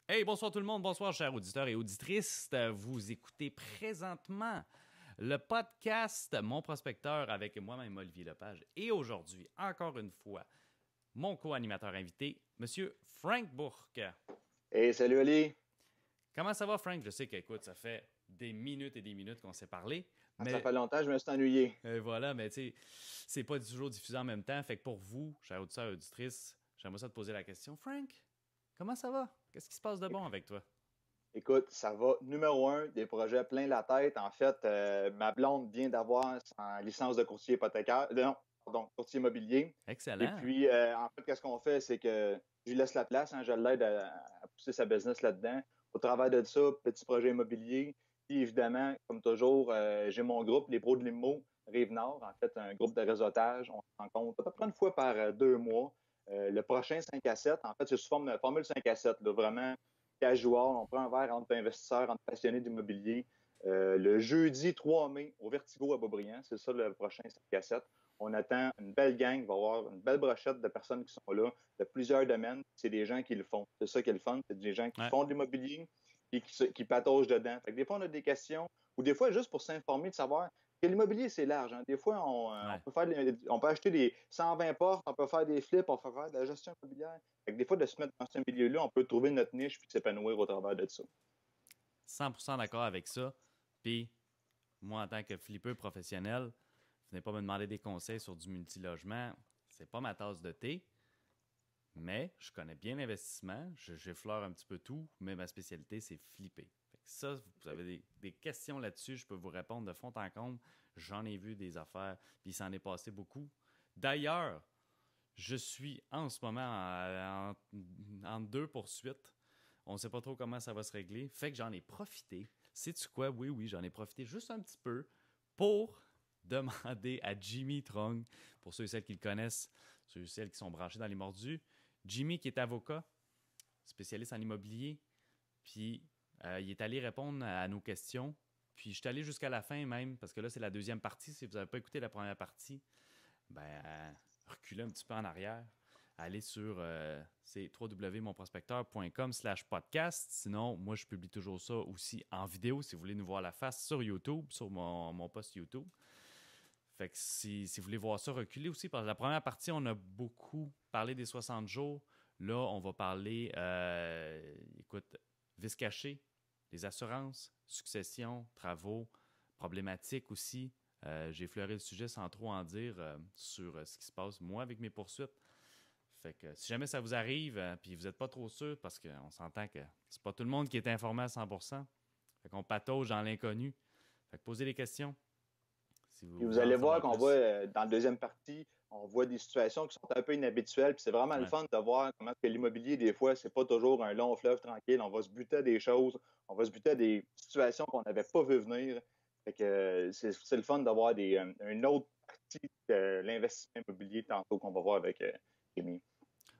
Hey, bonsoir tout le monde, bonsoir chers auditeurs et auditrices. Vous écoutez présentement le podcast Mon Prospecteur avec moi-même Olivier Lepage. Et aujourd'hui, encore une fois, mon co-animateur invité, Monsieur Frank Bourque. Hey, salut Oli! Comment ça va, Frank? Je sais qu'écoute, ça fait des minutes et des minutes qu'on s'est parlé, Ça mais fait longtemps, je me suis ennuyé. voilà, mais tu sais, c'est pas toujours diffusé en même temps. Fait que pour vous, chers auditeurs et auditrices, j'aimerais ça te poser la question. Frank, comment ça va? Qu'est-ce qui se passe de bon avec toi? Écoute, ça va numéro un, des projets plein la tête. En fait, ma blonde vient d'avoir sa licence de courtier hypothécaire, non, pardon, courtier immobilier. Et Excellent. puis, en fait, qu'est-ce qu'on fait, c'est que je lui laisse la place, je l'aide à pousser sa business là-dedans. Au travers de ça, petit projet immobilier. Puis évidemment, comme toujours, j'ai mon groupe, les pros de l'IMO, Rive-Nord, en fait, un groupe de réseautage. On se rencontre à peu près une fois par 2 mois. Le prochain 5 à 7, en fait, c'est sous forme de formule 5 à 7, là, vraiment casual. On prend un verre entre investisseurs, entre passionnés d'immobilier. Le jeudi 3 mai au Vertigo à Beaubriand, c'est ça le prochain 5 à 7. On attend une belle gang, il va y avoir une belle brochette de personnes qui sont là, de plusieurs domaines. C'est des gens qui le font. C'est ça qui est le fun. C'est des gens qui Ouais. font de l'immobilier et qui pataugent dedans. Fait que des fois, on a des questions, ou des fois, juste pour s'informer, de savoir que l'immobilier, c'est large. Hein. Des fois, Ouais. on peut acheter des 120 portes, on peut faire des flips, on peut faire de la gestion immobilière. Fait que des fois, de se mettre dans ce milieu-là, on peut trouver notre niche puis s'épanouir au travers de ça. 100% d'accord avec ça. Puis, moi, en tant que flipper professionnel, venez pas me demander des conseils sur du multilogement. C'est pas ma tasse de thé, mais je connais bien l'investissement. J'effleure un petit peu tout, mais ma spécialité, c'est flipper. Fait que ça, vous avez des questions là-dessus, je peux vous répondre de fond en comble. J'en ai vu des affaires, puis il s'en est passé beaucoup. D'ailleurs, je suis en ce moment en deux poursuites. On ne sait pas trop comment ça va se régler. Fait que j'en ai profité. Sais-tu quoi? Oui, j'en ai profité juste un petit peu pour demander à Jimmy Trong, pour ceux et celles qui le connaissent, ceux et celles qui sont branchés dans les mordus. Jimmy, qui est avocat, spécialiste en immobilier, puis il est allé répondre à nos questions. Puis je suis allé jusqu'à la fin même, parce que là, c'est la deuxième partie. Si vous n'avez pas écouté la première partie, reculez un petit peu en arrière. Allez sur c'est www.monprospecteur.com/podcast. Sinon, moi, je publie toujours ça aussi en vidéo si vous voulez nous voir la face sur YouTube, sur mon post YouTube. Fait que si vous voulez voir ça, reculez aussi. Parce que la première partie, on a beaucoup parlé des 60 jours. Là, on va parler, écoute, vice caché, les assurances, succession, travaux, problématiques aussi. J'ai effleuré le sujet sans trop en dire sur ce qui se passe, moi, avec mes poursuites. Fait que si jamais ça vous arrive, puis vous n'êtes pas trop sûr, parce qu'on s'entend que c'est pas tout le monde qui est informé à 100%. Fait qu'on patauge dans l'inconnu. Fait que posez des questions si vous Puis vous voulez en allez voir savoir qu'on plus. voit dans la deuxième partie, on voit des situations qui sont un peu inhabituelles. Puis c'est vraiment le Ouais. fun de voir comment que l'immobilier, des fois, c'est pas toujours un long fleuve tranquille. On va se buter à des choses, on va se buter à des situations qu'on n'avait pas vu venir. Fait que c'est le fun d'avoir une autre partie de l'investissement immobilier tantôt qu'on va voir avec Rémi.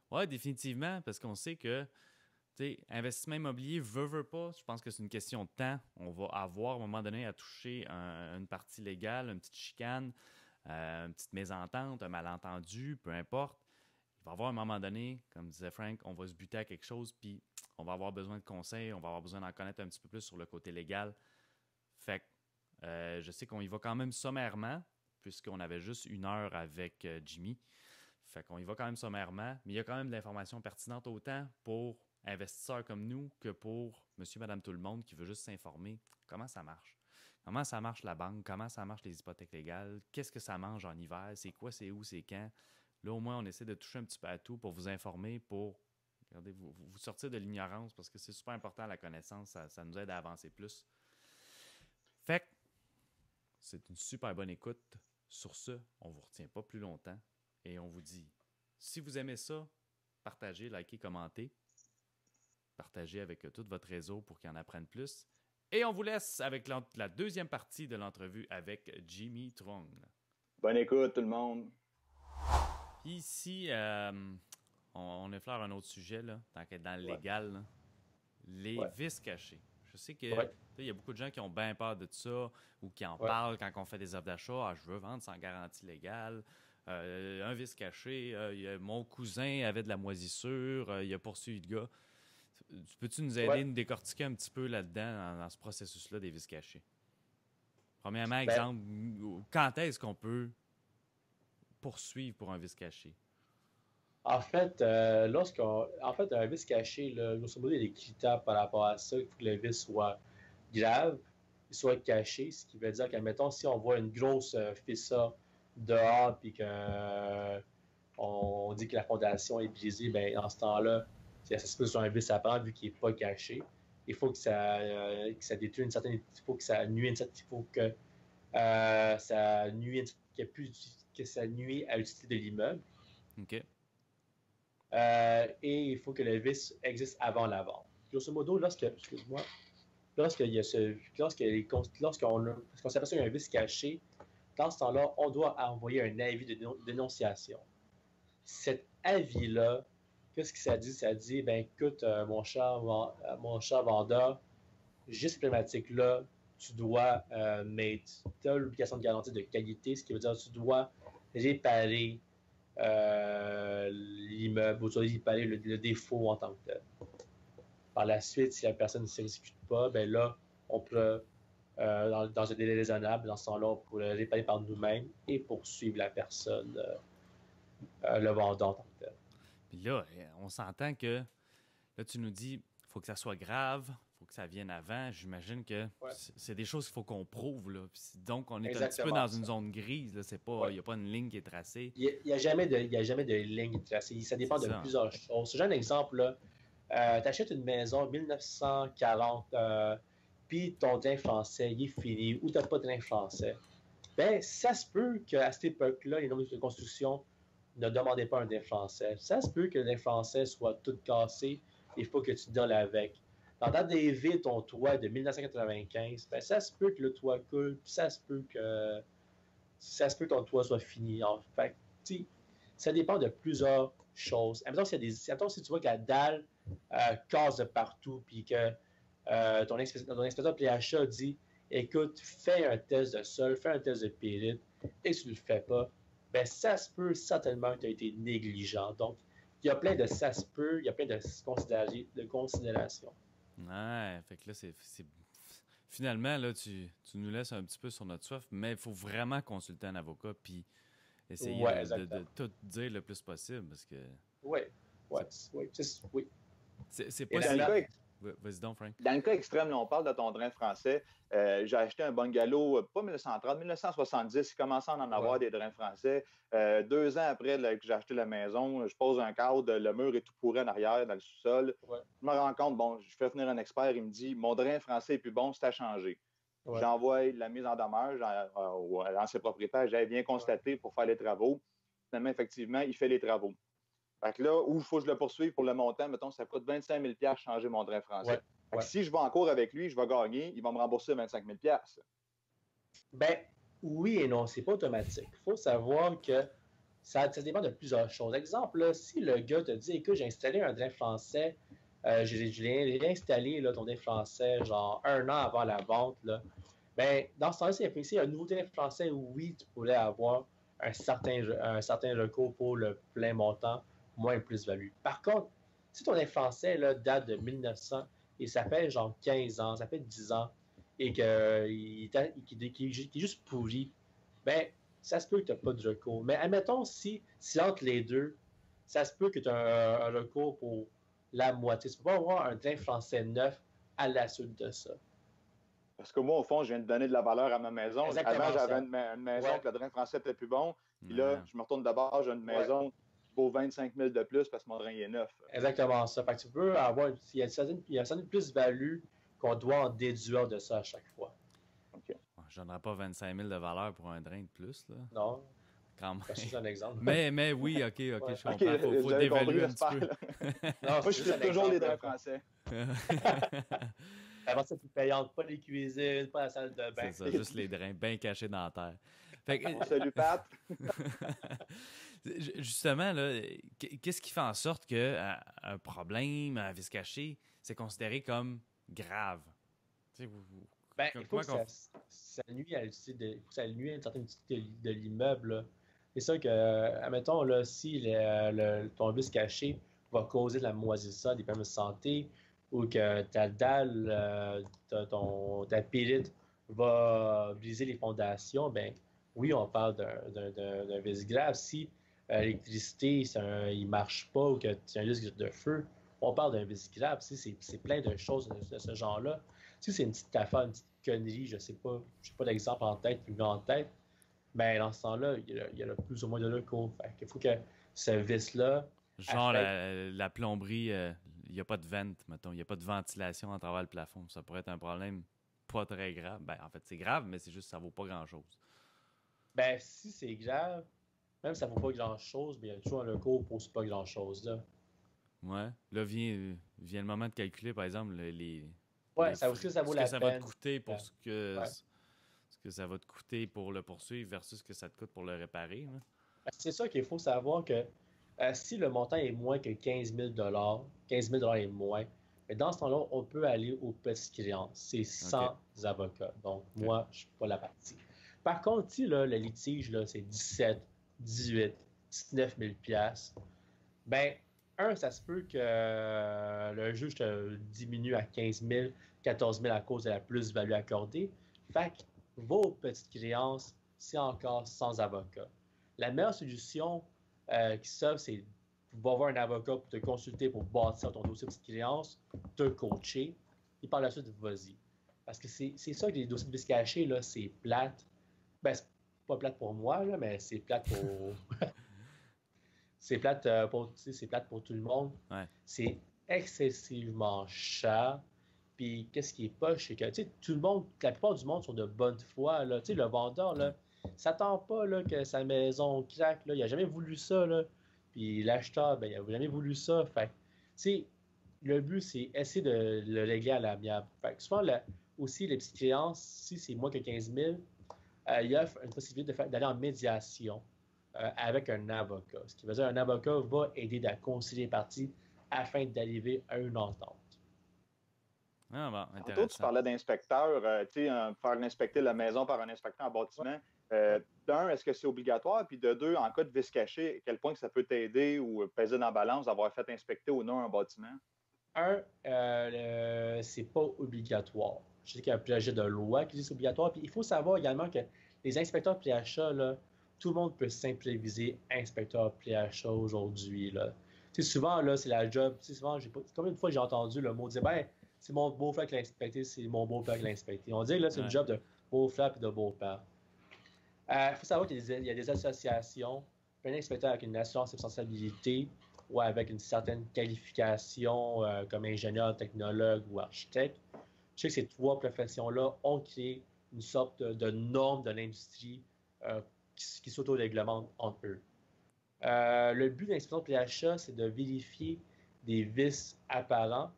Ouais, définitivement, parce qu'on sait que investissement immobilier, veut pas, je pense que c'est une question de temps. On va avoir à un moment donné à toucher une partie légale, une petite chicane, une petite mésentente, un malentendu, peu importe. Il va y avoir un moment donné, comme disait Frank, on va se buter à quelque chose, puis on va avoir besoin de conseils, on va avoir besoin d'en connaître un petit peu plus sur le côté légal. Fait que je sais qu'on y va quand même sommairement, puisqu'on avait juste 1 heure avec Jimmy. Fait qu'on y va quand même sommairement, mais il y a quand même de l'information pertinente autant pour investisseurs comme nous que pour monsieur, madame, tout le monde qui veut juste s'informer comment ça marche. Comment ça marche la banque, comment ça marche les hypothèques légales, qu'est-ce que ça mange en hiver, c'est quoi, c'est où, c'est quand. Là, au moins, on essaie de toucher un petit peu à tout pour vous informer, pour regardez, vous sortir de l'ignorance parce que c'est super important la connaissance, ça nous aide à avancer plus. Fait que c'est une super bonne écoute. Sur ce, on ne vous retient pas plus longtemps et on vous dit, si vous aimez ça, partagez, likez, commentez. Partagez avec tout votre réseau pour qu'ils en apprennent plus. Et on vous laisse avec la deuxième partie de l'entrevue avec Jimmy Trong. Bonne écoute, tout le monde. Ici, on effleure un autre sujet, là, tant qu'être dans le Ouais. légal, là. Les Ouais. vices cachés. Je sais que Ouais. il y a beaucoup de gens qui ont bien peur de ça ou qui en Ouais. parlent quand on fait des offres d'achat. Ah, je veux vendre sans garantie légale. Un vice caché. Mon cousin avait de la moisissure. Il a poursuivi le gars. Peux-tu nous aider, nous décortiquer un petit peu là-dedans, dans ce processus-là des vis cachés? Premièrement, exemple, quand est-ce qu'on peut poursuivre pour un vis caché? En fait, un vis caché, là, grosso modo, il y a des critères par rapport à ça. Il faut que le vis soit grave, qu'il soit caché, ce qui veut dire qu'admettons, si on voit une grosse fissure dehors puis qu'on dit que la fondation est brisée, ben en ce temps-là, ça se peut sur un vis à prendre vu qu'il n'est pas caché. Il faut que ça détruise une certaine. Il faut que ça nuise il faut que ça nuise que ça nuit à l'utilité de l'immeuble. OK. Et il faut que le vis existe avant la vente. Grosso modo, lorsqu'on s'aperçoit qu'il y a un vis caché, dans ce temps-là, on doit envoyer un avis de dénonciation. Cet avis-là, qu'est-ce que ça dit? Ça dit, ben écoute, mon cher vendeur, juste cette problématique-là, tu dois mettre l'obligation de garantie de qualité, ce qui veut dire que tu dois réparer l'immeuble ou tu dois réparer le défaut en tant que tel. Par la suite, si la personne ne s'exécute pas, ben là, on peut, dans un délai raisonnable, dans ce temps-là, on pourrait le réparer par nous-mêmes et poursuivre la personne, le vendeur en tant que tel. Puis là, on s'entend que, là, tu nous dis, il faut que ça soit grave, il faut que ça vienne avant. J'imagine que c'est des choses qu'il faut qu'on prouve, là. Donc, on est un petit peu dans une zone grise, là. C'est pas, il n'y a pas une ligne qui est tracée. Il n'y a jamais de ligne tracée. Ça dépend de plusieurs choses. J'ai un exemple, là. Tu achètes une maison 1940, puis ton drain français, il est fini, ou tu n'as pas de drain français. Ben, ça se peut qu'à cette époque-là, les normes de construction ne demandaient pas un drain français. Ça se peut que le drain français soit tout cassé, il faut que tu donnes avec. Dans ta DV, ton toit de 1995, ben, ça se peut que le toit coule, puis ça se peut que ton toit soit fini. En fait, ça dépend de plusieurs choses. Admettons, si tu vois que la dalle casse de partout, puis que ton inspecteur PHA dit écoute, fais un test de sol, fais un test de périte, et que tu ne le fais pas, ben ça se peut certainement que tu as été négligent. Donc, il y a plein de ça se peut, il y a plein de considérations. Ouais, fait que là, finalement, là, tu nous laisses un petit peu sur notre soif, mais il faut vraiment consulter un avocat puis essayer de tout dire le plus possible parce que... Oui. C'est pas si... Vas-y donc, Frank. Dans le cas extrême, là, on parle de ton drain français. J'ai acheté un bungalow, pas 1930, 1970. Il commençait à en avoir des drains français. 2 ans après que j'ai acheté la maison, je pose un cadre, le mur est tout pourri en arrière, dans le sous-sol. Ouais. Je me rends compte, je fais venir un expert, il me dit mon drain français est plus bon, c'est à changer. Ouais. J'envoie la mise en demeure à l'ancien propriétaire, j'avais bien constaté pour faire les travaux. Finalement, effectivement, il fait les travaux. Fait que là, où il faut que je le poursuive pour le montant, mettons, ça coûte 25 000 changer mon drain français. Fait que si je vais en cours avec lui, je vais gagner, il va me rembourser 25 000 Ben, oui et non, c'est pas automatique. Il faut savoir que ça dépend de plusieurs choses. Exemple, là, si le gars te dit, écoute, j'ai installé un drain français, j'ai installé ton drain français genre 1 an avant la vente, là, ben, dans ce temps-là, s'il y a un nouveau drain français, oui, tu pourrais avoir un certain recours pour le plein montant, moins une plus-value. Par contre, si ton drain français là, date de 1900 et ça fait genre 15 ans, ça fait 10 ans, et qu'il est juste pourri, ben, ça se peut que tu n'as pas de recours. Mais admettons, si entre les deux, ça se peut que tu as un recours pour la moitié. Tu ne peux pas avoir un drain français neuf à la suite de ça. Parce que moi, au fond, je viens de donner de la valeur à ma maison. Exactement. Avant, j'avais une maison que le drain français était plus bon. Puis là, je me retourne d'abord, j'ai une maison qui vaut 25 000 de plus parce que mon drain est neuf. Exactement ça. Fait que tu peux avoir... Il y a une plus-value qu'on doit en déduire de ça à chaque fois. OK. Je donnerais pas 25 000 de valeur pour un drain de plus, là. Non. Quand même. C'est un exemple. Mais oui, OK, je comprends. Faut dévaluer un petit peu. Non, moi, je fais toujours les drains français. Avant ça, plus payante, pas les cuisines, pas la salle de bain. C'est ça, juste les drains bien cachés dans la terre. Fait que, salut, Pat! Justement, là, qu'est-ce qui fait en sorte qu'un problème, un vis caché, c'est considéré comme grave? Il faut que ça nuit à une certaine utilité de l'immeuble. C'est ça que, admettons, là, si ton vis caché va causer de la moisissure, des problèmes de santé, ou que ta dalle, ta périte va briser les fondations, ben oui, on parle d'un vice grave. Si l'électricité, il ne marche pas ou que tu as un risque de feu, on parle d'un vice grave. C'est plein de choses de ce genre-là. Si c'est une petite affaire, une petite connerie, je ne sais pas d'exemple en tête qui me vient en tête, ben dans ce temps-là, il y a plus ou moins de recours. Il faut que ce vice-là Genre affecte. la plomberie, il n'y a pas de vente, mettons. Il n'y a pas de ventilation à travers le plafond. Ça pourrait être un problème pas très grave. Ben, en fait, c'est grave, mais c'est juste que ça vaut pas grand-chose. Ben, si c'est grave, même si ça vaut pas grand-chose, mais il y a toujours un recours pour ce pas grand-chose, là. Ouais. Là, vient le moment de calculer, par exemple, Ouais, les ça, est-ce frais, que ça vaut ce que la ça va te peine? coûter pour Ouais. ce que ça va te coûter pour le poursuivre versus ce que ça te coûte pour le réparer. Là. Ben, c'est ça qu'il faut savoir que si le montant est moins que 15 000 et moins, mais dans ce temps-là, on peut aller aux petites créances. C'est OK. sans avocat. Donc, OK. moi, je ne suis pas la partie. Par contre, si là, le litige, là, c'est 17, 18, 19 000 ben, ça se peut que le juge te diminue à 15 000, 14 000 à cause de la plus-value accordée. Fait que vos petites créances, c'est encore sans avocat. La meilleure solution qui s'offre, c'est va voir un avocat pour te consulter pour bâtir ton dossier de petites créances, te coacher, et par la suite, vas-y. Parce que c'est ça que les dossiers de vice caché, là, c'est plate. Ben, c'est pas plate pour moi, là, mais c'est plate pour c'est plate pour tout le monde. Ouais. C'est excessivement cher. Puis qu'est-ce qui est poche, c'est que tout le monde, la plupart du monde sont de bonne foi. Là. Le vendeur, Ouais. là, s'attend pas là, que sa maison craque. Là. Il n'a jamais voulu ça. Là. Puis l'acheteur, ben, il n'a jamais voulu ça. Fait le but, c'est essayer de le régler à l'amiable. Souvent, aussi, les petites créances, si c'est moins que 15 000, il offre une possibilité d'aller en médiation avec un avocat. Ce qui veut dire qu'un avocat va aider à concilier les parties afin d'arriver à une entente. Ah bon, Tantôt, tu intéressant. parlais d'inspecteur, faire inspecter la maison par un inspecteur en Ouais, bâtiment. ouais. D'un, est-ce que c'est obligatoire? Puis de deux, en cas de vice caché, à quel point que ça peut t'aider ou peser dans la balance d'avoir fait inspecter ou non un bâtiment? C'est pas obligatoire. Je sais qu'il y a un projet de loi qui dit que c'est obligatoire. Puis il faut savoir également que les inspecteurs PHA, là, tout le monde peut s'improviser inspecteur PHA aujourd'hui. Là. Souvent, là, c'est la job. Souvent, combien de fois j'ai entendu le mot dire ben, c'est mon beau-frère qui l'a inspecté, c'est mon beau-père qui l'a inspecté. On dit que là, c'est une Ouais. job de beau-frère et de beau-père. Il faut savoir qu'il y a des associations, un inspecteur avec une assurance de responsabilité ou avec une certaine qualification comme ingénieur, technologue ou architecte. Je sais que ces trois professions-là ont créé une sorte de norme de l'industrie qui s'auto-réglemente entre eux. Le but de l'inspection de PHA, c'est de vérifier des vices apparents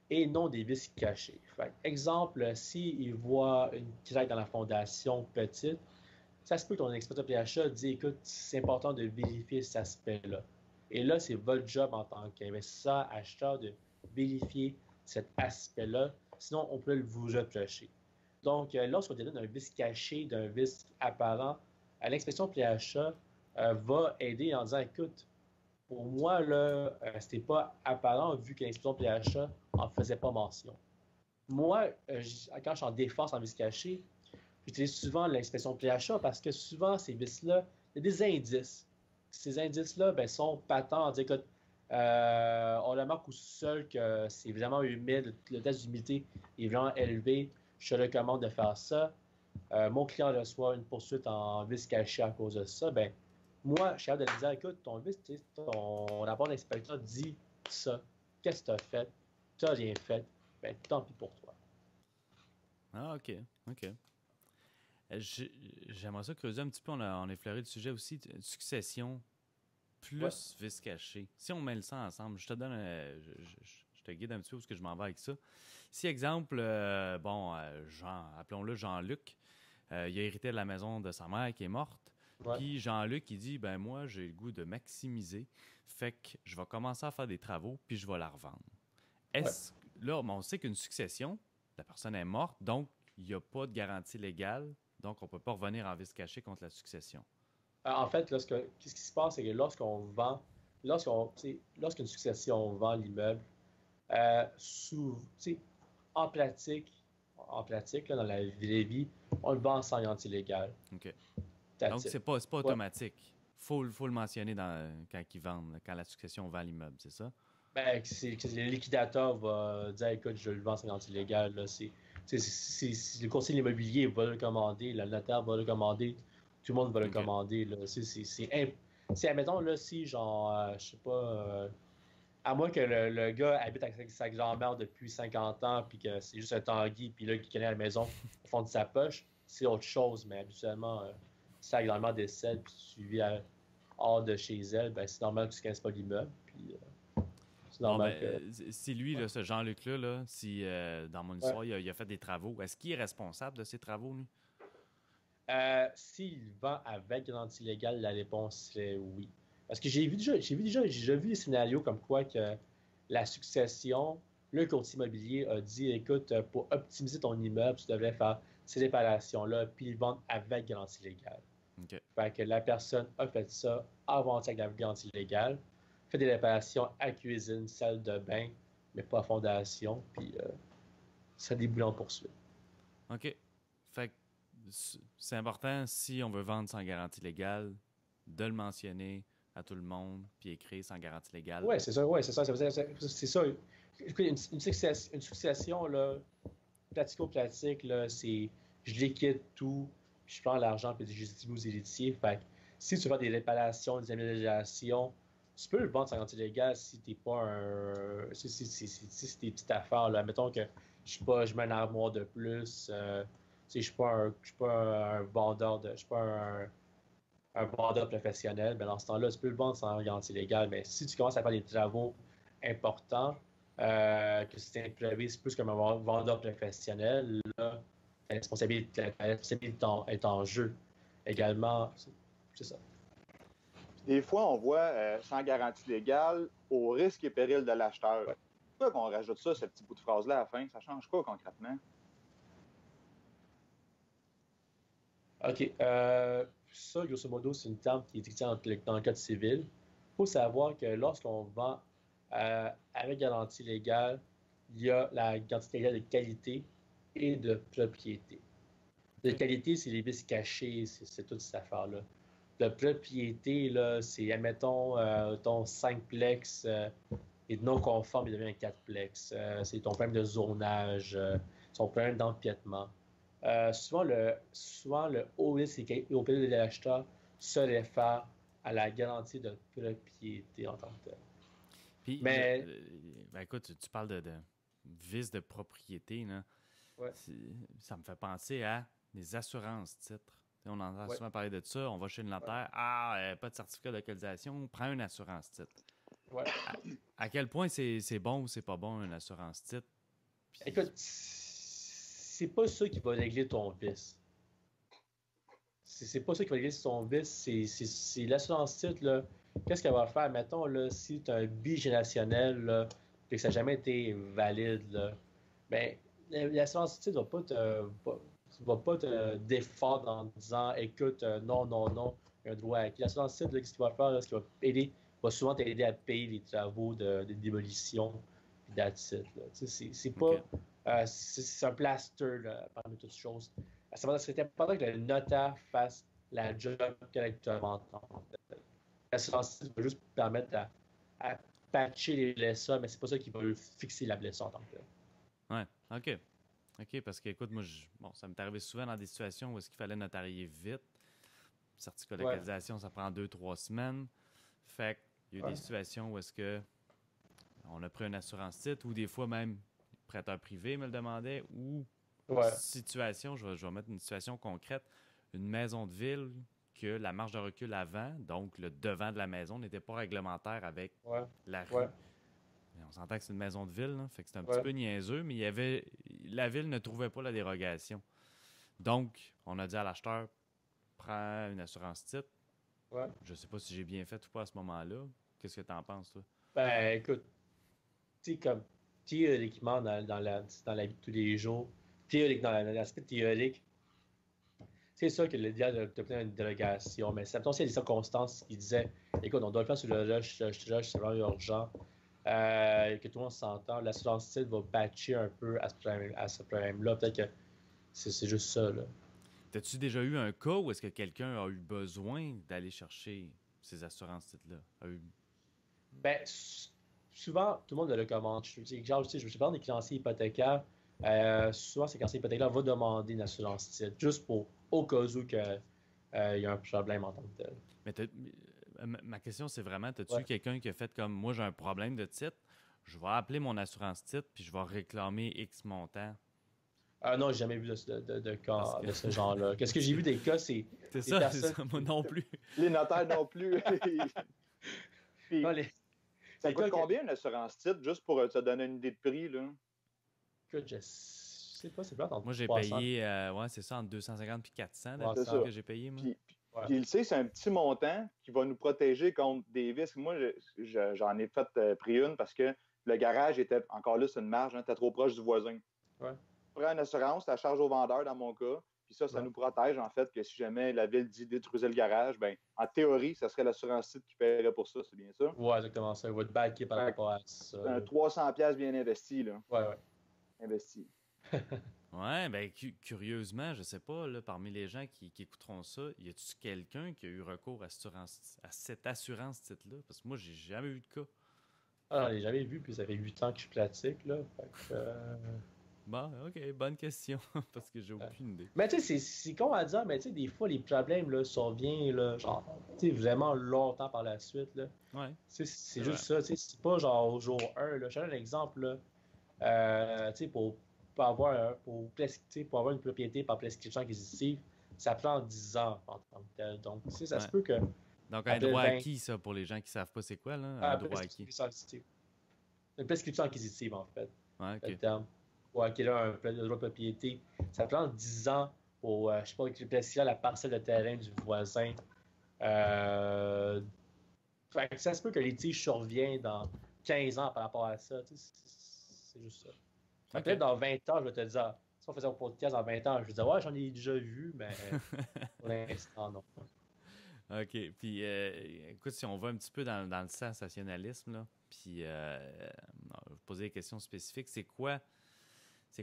et non des vices cachés. Exemple, s'il voit une craque dans la fondation petite, ça se peut que ton inspecteur PHA dit écoute, c'est important de vérifier cet aspect-là. Et là, c'est votre job en tant qu'investisseur, acheteur, de vérifier cet aspect-là. Sinon, on peut vous reprocher. Donc, lorsqu'on détermine un vice caché d'un vice apparent, l'inspection PHA va aider en disant écoute, pour moi, là, c'était pas apparent vu que l'inspection PHA en faisait pas mention. Moi, quand je suis en défense en vice caché, j'utilise souvent l'inspection PHA parce que souvent, ces vices-là, il y a des indices. Ces indices-là ben, sont patents. On dit, écoute, on remarque au sol que c'est vraiment humide, le test d'humidité est vraiment élevé. Je te recommande de faire ça. Mon client reçoit une poursuite en vice caché à cause de ça. Ben, moi, je suis capable de lui dire, écoute, ton rapport d'inspecteur dit ça. Qu'est-ce que tu as fait? Tu n'as rien fait. Ben, tant pis pour toi. Ah, OK. OK. J'aimerais ça creuser un petit peu. On a effleuré le sujet aussi. Succession Ouais. plus vice caché. Si on met le ça ensemble, je te donne. Je te guide un petit peu où que je m'en vais avec ça. Si, exemple, appelons-le Jean-Luc, il a hérité de la maison de sa mère qui est morte. Ouais. Puis Jean-Luc, il dit ben moi, j'ai le goût de maximiser. Fait que je vais commencer à faire des travaux, puis je vais la revendre. Est-ce Là, on sait qu'une succession, la personne est morte, donc il n'y a pas de garantie légale, donc on ne peut pas revenir en vice caché contre la succession. En fait, qu'est-ce qui se passe, c'est que lorsqu'une succession vend l'immeuble, En pratique là, dans la vraie vie, on le vend sans garantie légale. OK. That's Donc, it. c'est pas automatique. Faut le mentionner quand ils vendent, quand la succession vend l'immeuble, c'est ça? Ben, le liquidateur va dire, écoute, je le vends sans garantie légale. Là, le conseiller immobilier va le commander, le notaire va le commander, tout le monde va le OK. commander. Là. Admettons, là, si, genre, je sais pas, à moins que le gars habite avec sa grand-mère depuis 50 ans, puis que c'est juste un Tanguy, puis là, qu'il connaît la maison au fond de sa poche, c'est autre chose. Mais habituellement, si la grand-mère décède, puis tu vis hors de chez elle, ben, c'est normal que tu ne connaisses pas l'immeuble. Puis, c'est normal si lui, là, ce Jean-Luc-là, là, si dans mon histoire, il a fait des travaux, est-ce qu'il est responsable de ces travaux, lui? S'il vend avec garantie légale, la réponse serait oui. Parce que j'ai déjà vu des scénarios comme quoi que la succession, le courtier immobilier a dit, écoute, pour optimiser ton immeuble, tu devrais faire ces réparations-là, puis ils vendent avec garantie légale. OK. Fait que la personne a fait ça, a vendu avec la garantie légale, fait des réparations à cuisine, salle de bain, mais pas à fondation, puis ça déboule en poursuite. OK. Fait que c'est important, si on veut vendre sans garantie légale, de le mentionner à tout le monde, puis écrire sans garantie légale. Oui, c'est ça. C'est ça. Une succession, là, pratico-pratique, là, c'est je liquide tout, puis je prends l'argent, puis je distribue aux héritiers. Fait que si tu fais des réparations, des améliorations, tu peux le vendre sans garantie légale si t'es pas un. Si c'est des petites affaires, là. Mettons que je mets une armoire de plus. Je suis pas un vendeur de. Je suis pas un vendeur professionnel, ben dans ce temps-là, tu peux le vendre sans garantie légale. Mais si tu commences à faire des travaux importants, que c'est imprévu, c'est plus comme un vendeur professionnel, là, la responsabilité est en jeu également. C'est ça. Des fois, on voit sans garantie légale, au risque et péril de l'acheteur. Ouais. Pourquoi qu'on rajoute ça, ce petit bout de phrase-là à la fin? Ça change quoi concrètement? OK. Ça, grosso modo, c'est une terme qui est utilisée dans le code civil. Il faut savoir que lorsqu'on vend avec garantie légale, il y a la garantie légale de qualité et de propriété. De qualité, c'est les vices cachés, c'est toute cette affaire-là. De propriété, là, c'est, admettons, ton 5plex est non conforme, il devient un 4plex. C'est ton problème de zonage, ton problème d'empiètement. Souvent, le haut risque et au péril de l'acheteur se réfère à la garantie de propriété en tant que tel. Puis, Mais, ben écoute, tu parles de vice de propriété, là. Ouais. Ça me fait penser à des assurances-titres. On entend Ouais. souvent parler de ça. On va chez le notaire. Ah, pas de certificat de localisation. Prends une assurance-titre. Ouais. À quel point c'est bon ou c'est pas bon, une assurance-titre? Puis, Écoute, c'est pas ça qui va régler ton vice. C'est pas ça qui va régler ton vice, c'est l'assurance titre, là. Qu'est-ce qu'elle va faire? Mettons, là, si tu as un bigénérationnel, là, et que ça n'a jamais été valide, là, ben, l'assurance titre va pas te défendre en disant, écoute, non, il y a un droit acquis. L'assurance titre, qu'est-ce qu'il va faire? Là, ce qui va aider, va souvent t'aider à payer les travaux de démolition, puis that's it, là. C'est pas... OK. C'est un plaster là, parmi toutes choses. C'était important que le notaire fasse la job correctement. L'assurance va juste permettre à patcher les blessures, mais c'est pas ça qui va fixer la blessure en tant que tel. Ouais, OK. OK, parce que, écoute, moi, ça m'est arrivé souvent dans des situations où est-ce qu'il fallait notarier vite. Certificat de localisation, ça prend 2-3 semaines. Fait qu'il y a eu des situations où est-ce que on a pris une assurance titre ou des fois même prêteur privé me le demandait ou situation, je vais mettre une situation concrète, une maison de ville que la marge de recul avant, donc le devant de la maison, n'était pas réglementaire avec la rue. Mais on s'entend que c'est une maison de ville, là, fait que c'est un petit peu niaiseux, mais la ville ne trouvait pas la dérogation. Donc, on a dit à l'acheteur, prends une assurance titre. Je sais pas si j'ai bien fait ou pas à ce moment-là. Qu'est-ce que tu en penses, toi? Ben, écoute, tu sais, comme théoriquement, dans la vie de tous les jours, dans l'aspect théorique, c'est sûr que l'idéal d'obtenir une dérogation, mais c'est il y a des circonstances qui disaient, écoute, on doit le faire sur le rush, c'est vraiment urgent. que tout le monde s'entend, l'assurance titre va patcher un peu à ce problème-là. Peut-être que c'est juste ça. Là. T'as-tu déjà eu un cas où est-ce que quelqu'un a eu besoin d'aller chercher ces assurances titres-là? Ben, souvent, tout le monde le recommande. Je parle des créanciers hypothécaires. Souvent, ces créanciers hypothécaires vont demander une assurance titre, juste pour au cas où il y a un problème en tant que tel. Mais ma question, c'est vraiment, as-tu Ouais. eu quelqu'un qui a fait comme moi, j'ai un problème de titre, je vais appeler mon assurance titre, puis je vais réclamer X montant? Non, j'ai jamais vu de Parce cas que de ce genre-là. Qu'est-ce que j'ai vu des cas, c'est c'est des c'est personnes. ça, moi non plus. Les notaires non plus. Puis, Non, ça les coûte cas combien une assurance titre, juste pour te donner une idée de prix, là? que je sais pas, c'est pas entre Moi, j'ai 300. payé, ouais, c'est ça, entre 250 puis 400 Ouais, C'est d'habitude ça. que j'ai payé, moi. Ouais. Puis il sait, c'est un petit montant qui va nous protéger contre des risques. Moi, j'en ai pris une parce que le garage était, encore là, c'est une marge, hein, t'es trop proche du voisin. Ouais. Tu prends une assurance, tu la charges au vendeur dans mon cas, puis ça Ouais. nous protège, en fait, que si jamais la ville dit détruisez le garage, ben en théorie, ça serait l'assurance titre qui paierait pour ça, c'est bien ça? Ouais, exactement ça. Il va te backer par Fait rapport à ça. un 300$ bien investi, là. Ouais, ouais. Investi. Ouais, ben curieusement, je sais pas, là, parmi les gens qui écouteront ça, y a-tu quelqu'un qui a eu recours à cette assurance titre-là? Parce que moi, j'ai jamais eu de cas. Ah, je l'ai jamais vu, puis ça fait 8 ans que je pratique, là. Fait que, Bon, ok, bonne question, parce que j'ai aucune idée. Mais tu sais, c'est con à dire, mais tu sais, des fois, les problèmes, là, surviennent, là, genre, tu sais, vraiment longtemps par la suite, là. Ouais, Tu sais, c'est juste ça, tu sais, c'est pas genre au jour 1, là. Je te donne un exemple, là. Tu sais, pour pour avoir une propriété par prescription acquisitive, ça prend 10 ans en tant que tel. Donc, tu sais, ça se ouais. peut que Donc, un après droit 20 acquis, ça, pour les gens qui savent pas c'est quoi, là, un ah, droit acquis. prescription acquisitive. Une prescription acquisitive, en fait, Ouais, le ok. terme. Pour acquérir un droit de propriété, ça prend 10 ans pour, je sais pas, prescrire la parcelle de terrain du voisin. Euh, Fait que ça se peut que les litiges surviennent dans 15 ans par rapport à ça. Tu sais, c'est juste ça. Fait que Ok. peut-être dans 20 ans, je vais te dire, si on faisait un podcast dans 20 ans, je vais dire, ouais, j'en ai déjà vu, mais pour l'instant, non. OK. Puis, écoute, si on va un petit peu dans le sensationnalisme, là, puis je vais poser des questions spécifiques, c'est quoi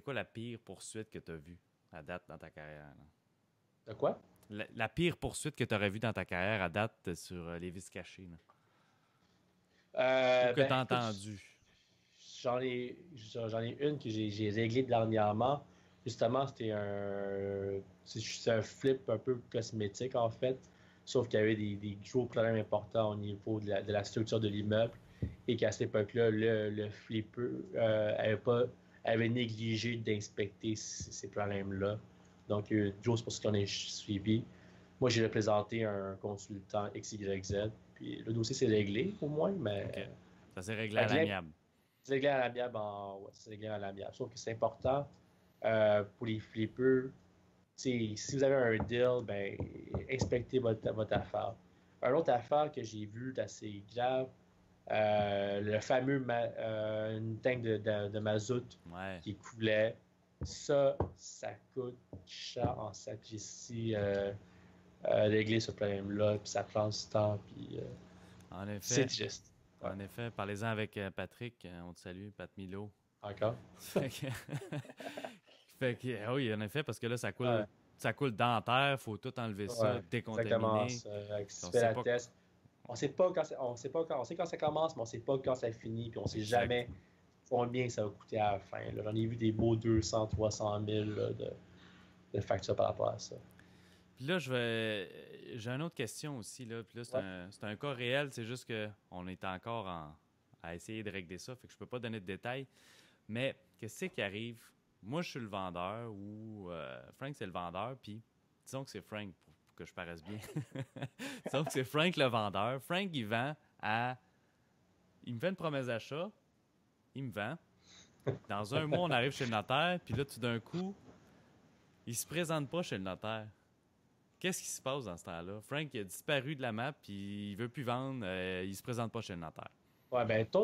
la pire poursuite que tu as vue à date dans ta carrière? Là? De quoi? La pire poursuite que tu aurais vue dans ta carrière à date sur les vices cachés, là? Ou que tu as Écoute, entendu? j'en ai une que j'ai réglée dernièrement. Justement, c'est un flip un peu cosmétique, en fait. Sauf qu'il y avait des gros problèmes importants au niveau de la structure de l'immeuble. Et qu'à cette époque-là, le flipper avait négligé d'inspecter ces problèmes-là. Donc, il y a eu une grosse poursuite qu'on a suivi. Moi, j'ai représenté un consultant XYZ. Puis le dossier s'est réglé, au moins, mais. OK. Ça s'est réglé à l'amiable. C'est réglé à l'amiable ouais, c'est réglé à l'amiable. Sauf que c'est important pour les flippers. Si vous avez un deal, ben, inspectez votre affaire. Une autre affaire que j'ai vue d'assez grave, le fameux une tank de mazout Ouais. qui coulait. Ça coûte cher en sacrifice régler ce problème-là, puis ça prend du temps, puis En effet. c'est triste. Ouais. En effet. Parlez-en avec Patrick. On te salue, Pat Milo. Encore? Fait que, oui, en effet, parce que là, ça Ouais. coule dans la terre, faut tout enlever ça, Ouais, décontaminer. exactement ça. Avec On fait sait la pas- test. On sait pas quand on sait pas quand, on sait quand ça commence, mais on sait pas quand ça finit, puis on sait Exact. jamais combien ça va coûter à la fin. là. J'en ai vu des beaux 200, 300 000 là, de factures par rapport à ça. Puis là, j'ai une autre question aussi, là. Puis là, c'est un cas réel, c'est juste qu'on est encore à essayer de régler ça, fait que je peux pas donner de détails. Mais qu'est-ce qui arrive? Moi, je suis le vendeur ou Frank, c'est le vendeur, puis disons que c'est Frank pour que je paraisse bien. Disons que c'est Frank le vendeur. Frank, il me fait une promesse d'achat, il me vend. Dans un mois, on arrive chez le notaire, puis là, tout d'un coup, il se présente pas chez le notaire. Qu'est-ce qui se passe dans ce temps-là? Frank il a disparu de la map, puis il veut plus vendre, il se présente pas chez le notaire. Ouais, ben, t'as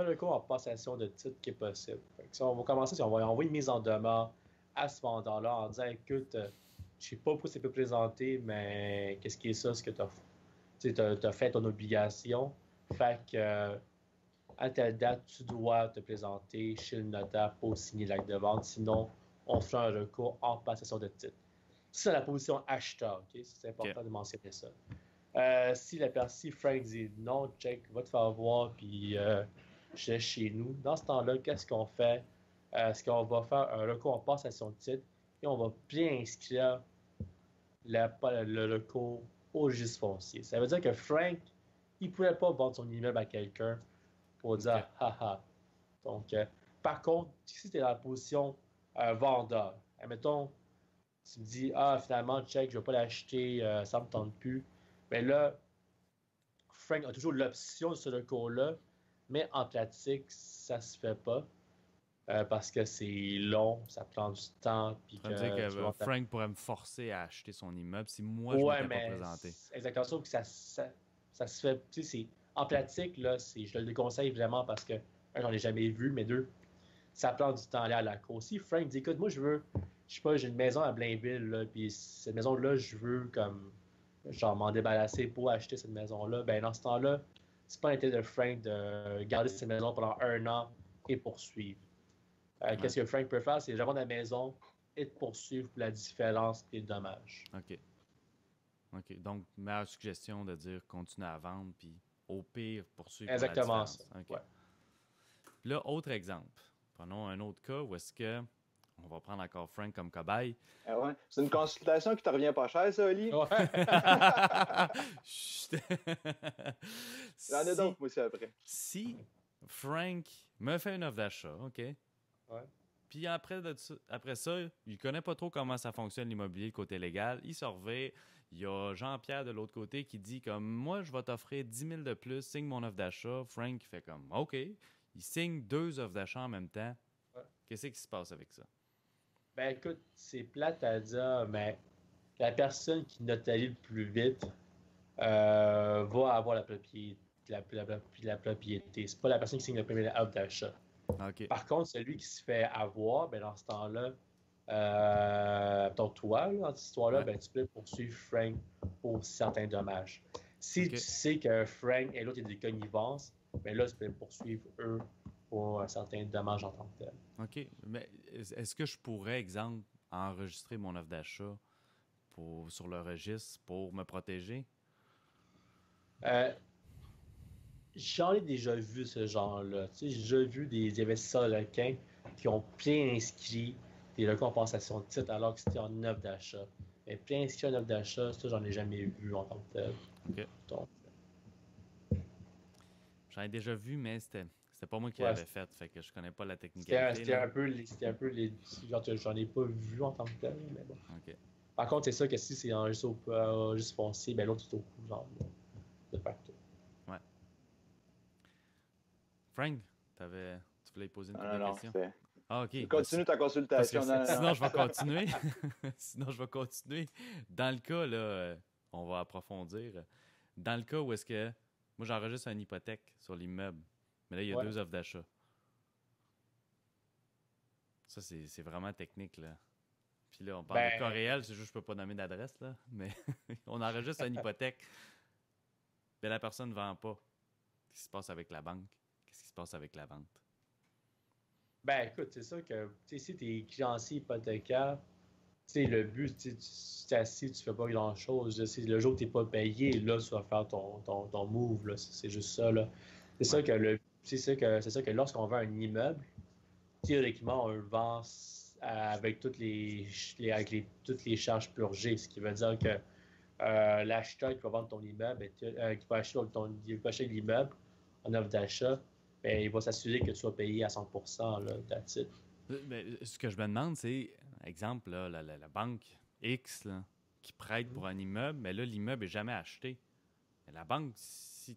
un recours en passation de titre qui est possible. Fait que si on va commencer, si on va envoyer une mise en demeure à ce vendeur-là en disant, écoute, je sais pas pourquoi c'est pas présenté, mais qu'est-ce qui est ça, ce que t'as fait ton obligation. Fait que à telle date, tu dois te présenter chez le notaire pour signer l'acte de vente, sinon on fera un recours en passation de titre. C'est la position acheteur, ok? C'est important de mentionner ça. Si Frank dit non, check, va te faire voir, puis je laisse chez nous, dans ce temps-là, qu'est-ce qu'on fait? Est-ce qu'on va faire un recours en passation de titre et on va bien inscrire le recours au registre foncier. Ça veut dire que Frank, il ne pouvait pas vendre son immeuble à quelqu'un pour dire haha. Donc, par contre, si tu es dans la position vendeur, admettons, tu me dis finalement, check, je ne vais pas l'acheter, ça ne me tente plus. Mais là, Frank a toujours l'option de ce recours-là, mais en pratique, ça ne se fait pas. Parce que c'est long, ça prend du temps. Puis ça veut dire que Frank pourrait me forcer à acheter son immeuble si moi je ne m'étais pas présenté. Exactement, sauf que ça se fait. Tu sais, en pratique, là, je te le déconseille vraiment parce que, un, j'en ai jamais vu, mais deux, ça prend du temps à aller à la cour. Si Frank dit, écoute, moi, je sais pas, j'ai une maison à Blainville, là, puis cette maison-là, je veux comme, genre, m'en débarrasser pour acheter cette maison-là, ben dans ce temps-là, c'est pas l'intérêt de Frank de garder cette maison pendant 1 an et poursuivre. Qu'est-ce que Frank peut faire? C'est de revendre la maison et de poursuivre pour la différence et le dommage. OK. Donc, meilleure suggestion de dire continue à vendre, puis au pire, poursuivre exactement pour la différence. Ça. Okay. Là, autre exemple. Prenons un autre cas où est-ce que on va prendre encore Frank comme cobaye. Ouais. C'est une consultation qui te revient pas cher, ça, Oli? Ouais. J'en ai d'autres, moi aussi, après. Si Frank me fait une offre d'achat, OK? Ouais. Puis après ça, il connaît pas trop comment ça fonctionne l'immobilier, le côté légal. Il se revient. Il y a Jean-Pierre de l'autre côté qui dit comme moi, je vais t'offrir 10 000 de plus, signe mon offre d'achat. Frank fait comme OK. Il signe 2 offres d'achat en même temps. Ouais. Qu'est-ce qui se passe avec ça? Ben écoute, c'est plate à dire, mais la personne qui notarie le plus vite va avoir la propriété. La propriété. C'est pas la personne qui signe le premier offre d'achat. Okay. Par contre, celui qui se fait avoir, ben dans ce temps-là, toi, là, dans cette histoire-là, ben, tu peux poursuivre Frank pour certains dommages. Si tu sais que Frank et l'autre, il y a des connivences, ben là, tu peux poursuivre eux pour un certain dommage en tant que tel. OK. Mais est-ce que je pourrais, exemple, enregistrer mon offre d'achat sur le registre pour me protéger? J'en ai déjà vu ce genre-là. Tu sais, j'ai déjà vu des investisseurs requins qui ont plein inscrit des recompensations de titres alors que c'était en offre d'achat. Mais plein inscrit en offre d'achat, ça, j'en ai jamais vu en tant que tel. OK. Donc, j'en ai déjà vu, mais c'était pas moi qui l'avais fait que je connais pas la technique. C'était un peu les j'en ai pas vu en tant que tel, mais bon. OK. Par contre, c'est ça que si c'est en juste foncier, ben l'autre est au coup, genre, de facto. Ouais. Frank, tu voulais poser une question? OK. Continue ta consultation. Sinon, je vais continuer. Sinon, je vais continuer. Dans le cas, là, on va approfondir. Dans le cas où est-ce que moi, j'enregistre une hypothèque sur l'immeuble, mais là, il y a 2 offres d'achat. Ça, c'est vraiment technique, là. Puis là, on parle de cas réel, c'est juste que je peux pas nommer d'adresse, là, mais on enregistre une hypothèque. Mais la personne ne vend pas. Qu'est-ce qui se passe avec la banque? Qu'est-ce qui se passe avec la vente? Ben, écoute, c'est ça que, tu sais, si tu es créancier hypothécaire, tu sais, le but, tu es assis, tu fais pas grand-chose. Le jour où tu n'es pas payé, là, tu vas faire ton move, là. C'est juste ça, là. C'est ça que lorsqu'on vend un immeuble, théoriquement, on le vend avec toutes les charges purgées, ce qui veut dire que l'acheteur qui va vendre ton immeuble, qui va acheter l'immeuble en offre d'achat, ben, il va s'assurer que tu sois payé à 100%, là, that's it. Mais ce que je me demande, c'est, exemple, là, la banque X là, qui prête pour un immeuble, mais là, l'immeuble n'est jamais acheté. Mais la banque, si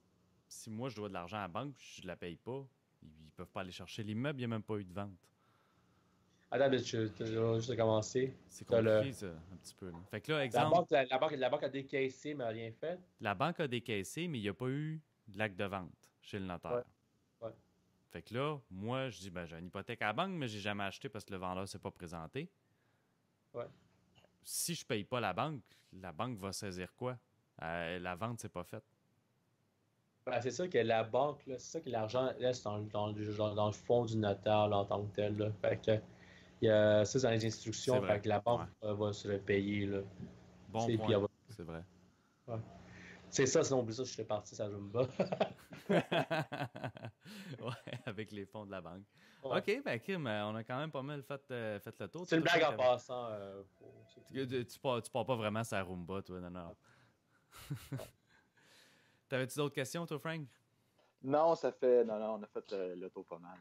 moi, je dois de l'argent à la banque je ne la paye pas, ils peuvent pas aller chercher l'immeuble, il n'y a même pas eu de vente. Attends, mais je vais juste commencer. C'est compliqué, ça, un petit peu. Là. Fait que là, exemple... La banque a décaissé, mais n'a rien fait. La banque a décaissé, mais il n'y a pas eu l'acte de vente chez le notaire. Ouais. Fait que là, moi, je dis, ben, j'ai une hypothèque à la banque, mais j'ai jamais acheté parce que le vendeur ne s'est pas présenté. Ouais. Si je paye pas la banque va saisir quoi? La vente, c'est pas faite. Ben, c'est ça que la banque, là, c'est ça que l'argent reste dans le fond du notaire là, en tant que tel. Là. Fait que, il y a ça dans les C'est instructions, fait vrai. que la Ouais. banque va se le payer. Là. Bon Puis point. C'est vrai. ouais. C'est ça, sinon, oublie ça, je suis parti, ça Roomba. Ouais, avec les fonds de la banque. Ouais. OK, ben Kim, on a quand même pas mal fait le tour. C'est une blague en Frank, passant. tu pars pas vraiment sur la Roomba, toi, non. T'avais-tu d'autres questions, toi, Frank? Non, ça fait. Non, non, on a fait le tour pas mal.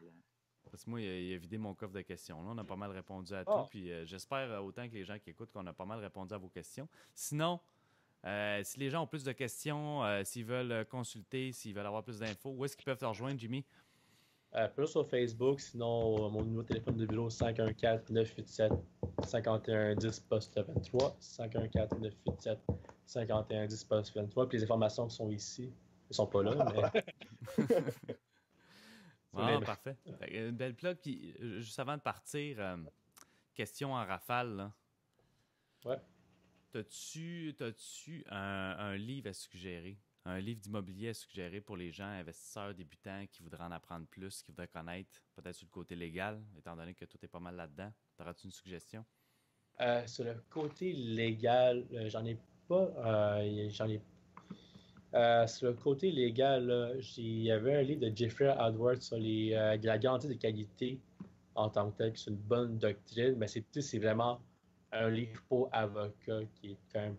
Parce que moi, il a vidé mon coffre de questions. Là, on a pas mal répondu à tout. Oh. Puis j'espère autant que les gens qui écoutent qu'on a pas mal répondu à vos questions. Sinon, si les gens ont plus de questions, s'ils veulent consulter, s'ils veulent avoir plus d'infos, où est-ce qu'ils peuvent te rejoindre, Jimmy? Plus sur Facebook, sinon mon numéro de téléphone de bureau 514-987-5110 poste 23. 514-987-5110 poste 23. Puis les informations qui sont ici, elles sont pas là, mais. Ah, parfait. Une belle plug. Puis, juste avant de partir, question en rafale. Là. Ouais. T'as-tu un livre à suggérer? Un livre d'immobilier à suggérer pour les gens, investisseurs, débutants, qui voudraient en apprendre plus, qui voudraient connaître, peut-être sur le côté légal, étant donné que tout est pas mal là-dedans. T'auras-tu une suggestion? Sur le côté légal, j'en ai pas. Sur le côté légal, là, il y avait un livre de Jeffrey Edwards sur la garantie de qualité en tant que tel, qui c'est une bonne doctrine, mais c'est vraiment un livre pour avocats qui est quand même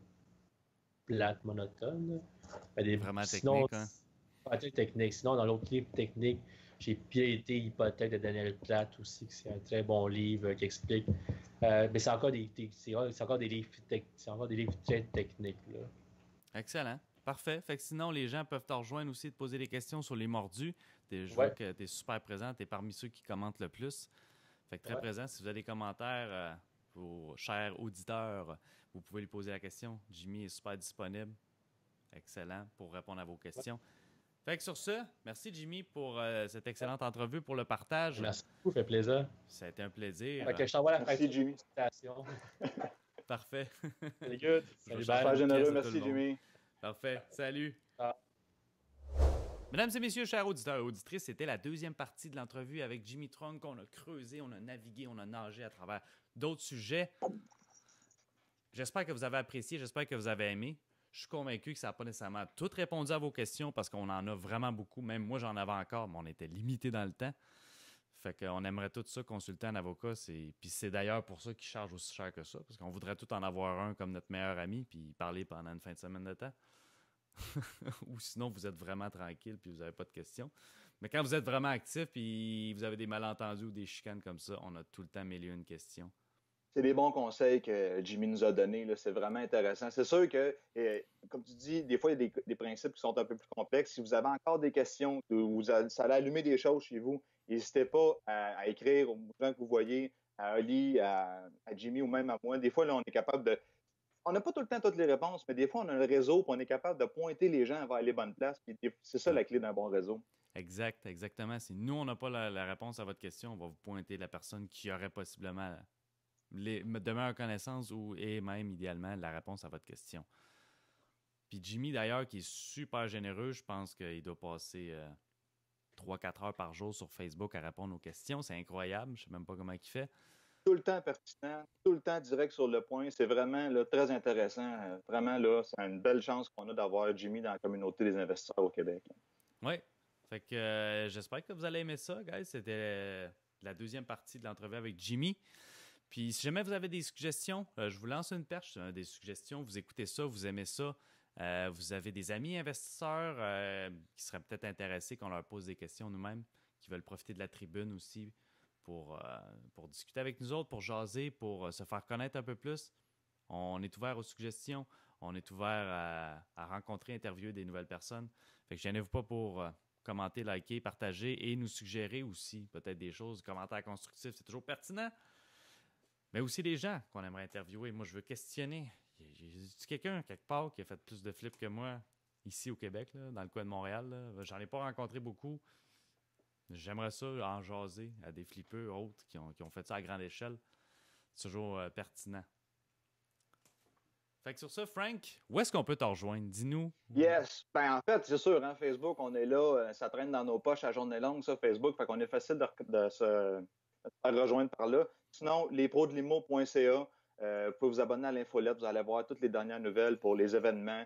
plate, monotone. Vraiment Sinon, technique, hein? pas très technique. Sinon, dans l'autre livre technique, j'ai Piété, hypothèque de Daniel Platt aussi, que c'est un très bon livre qui explique. Mais c'est encore c'est encore des livres très techniques. Là. Excellent. Parfait. Fait que sinon, les gens peuvent te rejoindre aussi, te poser des questions sur les mordus. Je Ouais. vois que tu es super présent, tu es parmi ceux qui commentent le plus. Fait que très présent. Si vous avez des commentaires, vos chers auditeurs, vous pouvez lui poser la question. Jimmy est super disponible. Excellent pour répondre à vos questions. Fait que sur ce, merci Jimmy pour cette excellente entrevue, pour le partage. Merci beaucoup, ça fait plaisir. Ça a été un plaisir. Fait que je t'envoie la Merci, Jimmy. Parfait. C'est good. Salut, Super Super généreux, pièce à tout merci, le monde. Jimmy. Parfait. Salut. Ah. Mesdames et messieurs, chers auditeurs et auditrices, c'était la deuxième partie de l'entrevue avec Jimmy Trunk. On a creusé, on a navigué, on a nagé à travers d'autres sujets. J'espère que vous avez apprécié, j'espère que vous avez aimé. Je suis convaincu que ça n'a pas nécessairement tout répondu à vos questions parce qu'on en a vraiment beaucoup. Même moi, j'en avais encore, mais on était limité dans le temps. Fait qu'on aimerait tout ça consulter un avocat. Puis c'est d'ailleurs pour ça qu'ils chargent aussi cher que ça, parce qu'on voudrait tout en avoir un comme notre meilleur ami, puis parler pendant une fin de semaine de temps. Ou sinon, vous êtes vraiment tranquille, puis vous n'avez pas de questions. Mais quand vous êtes vraiment actif, puis vous avez des malentendus ou des chicanes comme ça, on a tout le temps mille et une questions. C'est des bons conseils que Jimmy nous a donnés. Là. C'est vraiment intéressant. C'est sûr que, comme tu dis, des fois, il y a des principes qui sont un peu plus complexes. Si vous avez encore des questions, ça allait allumer des choses chez vous, n'hésitez pas à écrire aux gens que vous voyez, à Ali, à Jimmy ou même à moi. Des fois, là, on est capable de... On n'a pas tout le temps toutes les réponses, mais des fois, on a le réseau, puis on est capable de pointer les gens vers les bonnes places. Puis c'est ça la clé d'un bon réseau. Exactement. Si nous, on n'a pas la réponse à votre question, on va vous pointer la personne qui aurait possiblement de meilleures connaissances et même, idéalement, la réponse à votre question. Puis Jimmy, d'ailleurs, qui est super généreux, je pense qu'il doit passer 3-4 heures par jour sur Facebook à répondre aux questions. C'est incroyable. Je ne sais même pas comment il fait. Tout le temps pertinent, tout le temps direct sur le point. C'est vraiment là, très intéressant. Vraiment, là, c'est une belle chance qu'on a d'avoir Jimmy dans la communauté des investisseurs au Québec. Oui. Fait que j'espère que vous allez aimer ça, guys. C'était la deuxième partie de l'entrevue avec Jimmy. Puis si jamais vous avez des suggestions, je vous lance une perche, des suggestions. Vous écoutez ça, vous aimez ça. Vous avez des amis investisseurs qui seraient peut-être intéressés qu'on leur pose des questions nous-mêmes, qui veulent profiter de la tribune aussi pour discuter avec nous autres, pour jaser, pour se faire connaître un peu plus. On est ouvert aux suggestions. On est ouvert à rencontrer, interviewer des nouvelles personnes. Fait que gênez-vous pas pour commenter, liker, partager et nous suggérer aussi peut-être des choses. Commentaires constructifs, c'est toujours pertinent. Mais aussi des gens qu'on aimerait interviewer. Moi, je veux questionner. Y a quelqu'un, quelque part, qui a fait plus de flips que moi ici au Québec, là, dans le coin de Montréal? Là? J'en ai pas rencontré beaucoup. J'aimerais ça en jaser à des flippeurs autres qui ont fait ça à grande échelle. C'est toujours pertinent. Fait que sur ça, Frank, où est-ce qu'on peut te rejoindre? Dis-nous. Yes. Ben, en fait, c'est sûr, hein, Facebook, on est là, ça traîne dans nos poches à journée longue, ça, Facebook. Fait qu'on est facile de se faire rejoindre par là. Sinon, lesprodslimo.ca, vous pouvez vous abonner à l'infolette, vous allez voir toutes les dernières nouvelles pour les événements,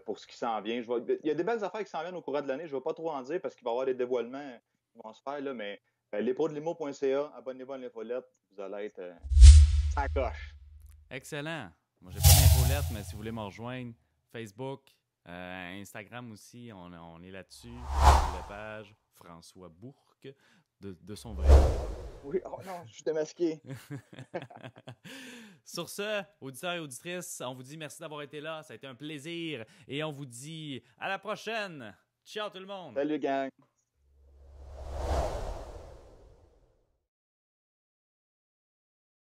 pour ce qui s'en vient. Il y a des belles affaires qui s'en viennent au courant de l'année, je ne vais pas trop en dire parce qu'il va y avoir des dévoilements qui vont se faire, là, mais lesprodslimo.ca, abonnez-vous à l'infolette, vous allez être ça coche. Excellent. Moi, j'ai pas d'infolette, mais si vous voulez me rejoindre, Facebook, Instagram aussi, on est là-dessus. La page François Bourque, de son vrai nom. Oui, oh non, je suis démasqué. Sur ce, auditeurs et auditrices, on vous dit merci d'avoir été là. Ça a été un plaisir. Et on vous dit à la prochaine. Ciao tout le monde. Salut, gang.